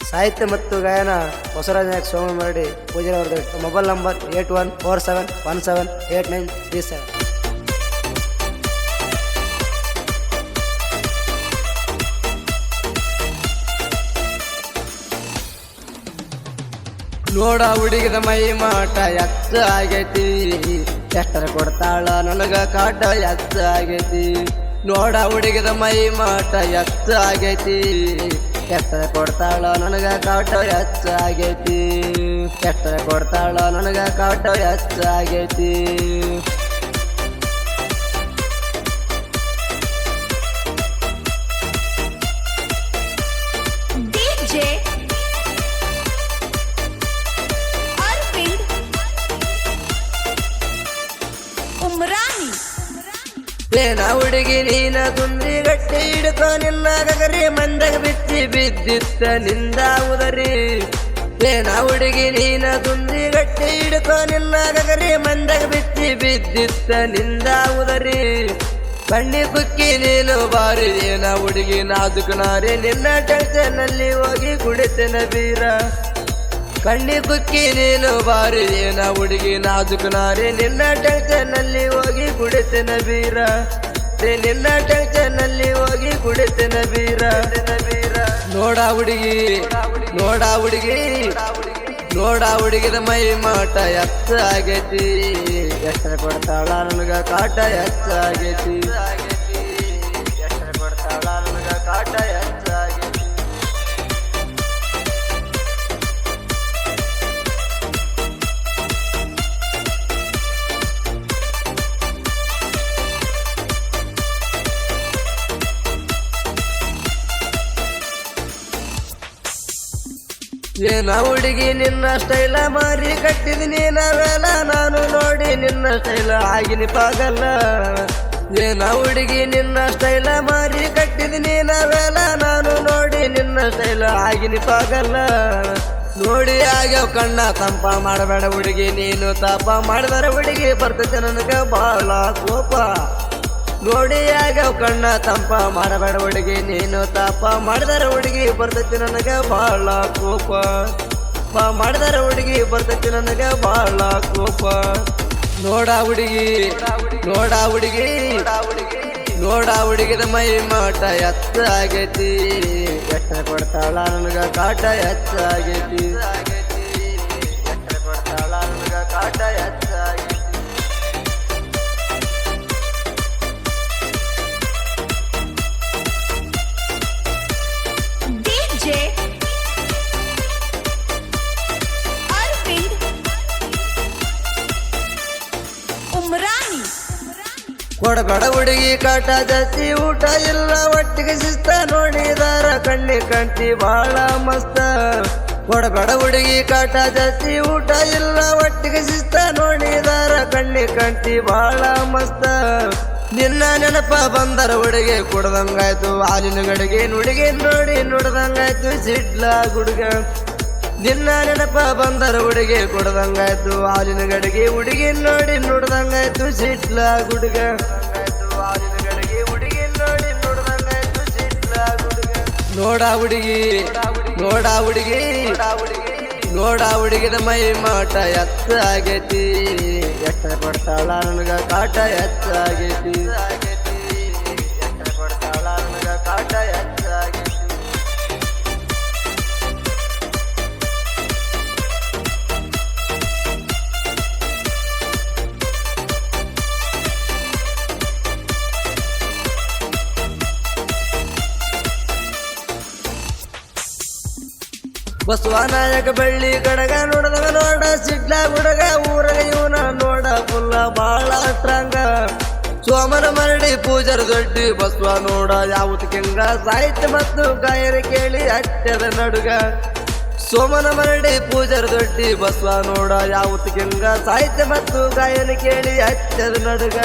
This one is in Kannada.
ಸಾಹಿತ್ಯ ಮತ್ತು ಗಾಯನ ಬಸವರಾಜ ನಾಯಕ್ ಸೋಮಮರಡಿ ಪೂಜಾರಿ ಅವರದ್ದು. Mobile number 8147178937. ನೋಡ ಹುಡುಗಿದ ಮೈ ಮಾಟ ಎತ್ತ ಆಗೈತಿ, ಎಷ್ಟರ ಕೊಡ್ತಾಳ ನನಗ ಕಾಟ ಎತ್ತ ಆಗೈತಿ. ನೋಡ ಹುಡುಗಿದ ಮೈ ಮಾಟ ಎತ್ತ ಆಗೈತಿ, ಎಷ್ಟರ ಕೊಡ್ತಾಳ ನನಗ ಕಾಟ ಎತ್ತ ಆಗೈತಿ. ಎಷ್ಟರ ಕೊಡ್ತಾಳ ನನಗ ಕಾಟ ಎತ್ತ ಆಗೈತಿ. ಏನ ಹುಡುಗಿ ನೀನ ತುಂದಿ ಗಟ್ಟಿ ಹಿಡ್ಕೊ ನಿನ್ನ ಗಗರಿ ಮಂದಾಗ ಬಿಚ್ಚಿ ಬಿದ್ದಿತ್ತ ನಿಂದ ಉದರಿ. ಏನ ಹುಡುಗಿ ನೀನ ತುಂದಿ ಗಟ್ಟಿ ಹಿಡ್ಕೊ ನಿನ್ನ ಗಗರಿ ಮಂದಾಗ ಬಿಚ್ಚಿ ಬಿದ್ದಿತ್ತ ನಿಂದ ಉದರಿ. ಬಣ್ಣಿ ಕುಕ್ಕಿ ನೀನು ಬಾರಿ ಏನ ಹುಡುಗಿ ನಾಜುಕು ನಾರಿ, ನಿನ್ನ ಟೆನ್ಷನ್ನಲ್ಲಿ ಹೋಗಿ ಕುಡಿತೇನ ಬೀರ. ಕಣ್ಣಿ ಕುಕ್ಕಿ ನೀನು ಬಾರಿ ಏನ ಹುಡುಗಿ ನಾಜುಕು ನಾರಿ, ನಿನ್ನ ಟೆನ್ಷನ್ನಲ್ಲಿ ಹೋಗಿ ಕುಡಿತೇನ ಬೀರ. ನಿನ್ನ ಟೆನ್ಷನ್ನಲ್ಲಿ ಹೋಗಿ ಕುಡಿತೇನ ಬೀರ. ನೋಡ ಹುಡುಗಿ ನೋಡ ಹುಡುಗಿ ನೋಡ ಹುಡುಗಿದ ಮೈ ಮಾಟ ಎತ್ತ ಆಗೈತಿ, ಎಷ್ಟರ ಕೊಡ್ತಾಳ ನನಗ ಕಾಟ ಎತ್ತ ಆಗೈತಿ. ಎಷ್ಟರ ಕೊಡ್ತಾಳ ನನಗ ಕಾಟ ಎತ್ತ ಆಗೈತಿ. ಏನ ಹುಡುಗಿ ನಿನ್ನ ಸ್ಟೈಲ ಮಾರಿ ಕಟ್ಟಿದೀನಿ ನಾವೆಲ್ಲ, ನಾನು ನೋಡಿ ನಿನ್ನ ಸ್ಟೈಲ ಆಗಿನಿ ಪಾಗಲ್ಲ. ಏನ ಹುಡುಗಿ ನಿನ್ನ ಸ್ಟೈಲ ಮಾರಿ ಕಟ್ಟಿದೀನಿ ನಾವೆಲ್ಲ, ನಾನು ನೋಡಿ ನಿನ್ನ ಸ್ಟೈಲ ಆಗಿನಿ ಪಾಗಲ್ಲ. ನೋಡಿ ಆಗ್ಯಾವ ಕಣ್ಣ ತಂಪ ಮಾಡಬೇಡ ಹುಡುಗಿ ನೀನು ತಾಪ, ಮಾಡಿದಾರ ಹುಡುಗಿ ಬರ್ತೈತೆ ನನಗ ಬಾಳ ಕೋಪ. ನೋಡಿ ಆಗ್ಯಾವ ಕಣ್ಣ ತಂಪ ಮಾಡಬೇಡ ಹುಡುಗಿ ನೀನು ತಾಪ, ಮಾಡಿದಾರ ಹುಡುಗಿ ಬರ್ತೈತಿ ನನಗ ಬಾಳ ಕೋಪ. ಮಾಡಿದಾರ ಹುಡುಗಿ ಬರ್ತೈತಿ ನನಗ ಬಾಳ ಕೋಪ. ನೋಡ ಹುಡುಗಿ ನೋಡ ಹುಡುಗಿ ನೋಡ ಹುಡುಗಿದ ಮೈ ಮಾಟ ಎತ್ತ ಆಗೈತಿ, ಎಷ್ಟ ಕೊಡ್ತಾಳ ನನಗ ಕಾಟ ಎತ್ತ ಆಗೈತಿ. ಎಷ್ಟ ಕೊಡ್ತಾಳ ನನಗ ಕಾಟ ಎತ್ತ ಆಗೈತಿ. ಕೊಡಬೇಡ ಹುಡುಗಿ ಕಾಟ ಜಾಸ್ತಿ, ಊಟ ಇಲ್ಲ ಒಟ್ಟಿಗೆ ಶಿಸ್ತ, ನೋಡಿದಾರ ಕಣ್ಣಿ ಕಂಟಿ ಬಾಳ ಮಸ್ತ. ಕೊಡಬೇಡ ಹುಡುಗಿ ಕಾಟ ಜಾಸ್ತಿ, ಊಟ ಇಲ್ಲ ಒಟ್ಟಿಗೆ ಶಿಸ್ತ, ನೋಡಿದಾರ ಕಣ್ಣಿ ಕಂಟಿ ಬಾಳ ಮಸ್ತ. ನಿನ್ನ ನೆನಪ ಬಂದರ ಹುಡುಗಿ ಕುಡ್ದಂಗಾಯ್ತು ಹಾಲಿನ ಗಡಿಗೆ, ನುಡಿಗೆ ನೋಡಿ ನುಡ್ದಂಗಾಯ್ತು ಸಿಡ್ಲ ಗುಡುಗ. ನಿನ್ನ ನೆನಪ ಬಂದರ ಹುಡುಗಿ ಕುಡ್ದಂಗಾಯ್ತು ಹಾಲಿನ ಗಡಿಗೆ, ಹುಡುಗಿ ನೋಡಿ ನುಡ್ದಂಗಾಯ್ತು ಸಿಡ್ಲ ಗುಡುಗ. ಹಾಲಿನ ಗಡಿಗೆ ಹುಡುಗಿ ನೋಡಿ ನುಡ್ದಂಗಾಯ್ತು ಸಿಡ್ಲ ಗುಡುಗ. ನೋಡ ಹುಡುಗಿ ನೋಡ ಹುಡುಗಿ ನೋಡ ಹುಡುಗಿದ ಮೈ ಮಾಟ ಎತ್ತ ಆಗೈತಿ, ಎಷ್ಟ ಕೊಡ್ತಾಳ ನನಗ ಕಾಟ ಎತ್ತ ಆಗೈತಿ. ಎಷ್ಟ ಕೊಡ್ತಾಳ ನನಗ ಕಾಟ ಎತ್ತ ಆಗೈತಿ. ಬಸವನಾಯಕ ಬಳ್ಳಿ ಕಡಗ ನೋಡದಾಗ ನೋಡ ಸಿಡ್ಲ ಗುಡಗ, ಊರಗ ಇವನ ನೋಡ ಫುಲ್ಲ ಬಾಳ ಸ್ಟ್ರಾಂಗ. ಸೋಮನ ಮರಡಿ ಪೂಜಾರ ದೊಡ್ಡಿ ಬಸವ ನೋಡ ಯಾವತ್ ಕೆಂಗ, ಸಾಹಿತ್ಯ ಮತ್ತು ಗಾಯನ ಕೇಳಿ ಅಟ್ಟದ ನಡುಗ. ಸೋಮನ ಮರಡಿ ಪೂಜಾರ ದೊಡ್ಡಿ ಬಸವ ನೋಡ ಯಾವತ್ ಕೆಂಗ, ಸಾಹಿತ್ಯ ಮತ್ತು ಗಾಯನ ಕೇಳಿ ಅಟ್ಟದ ನಡುಗ.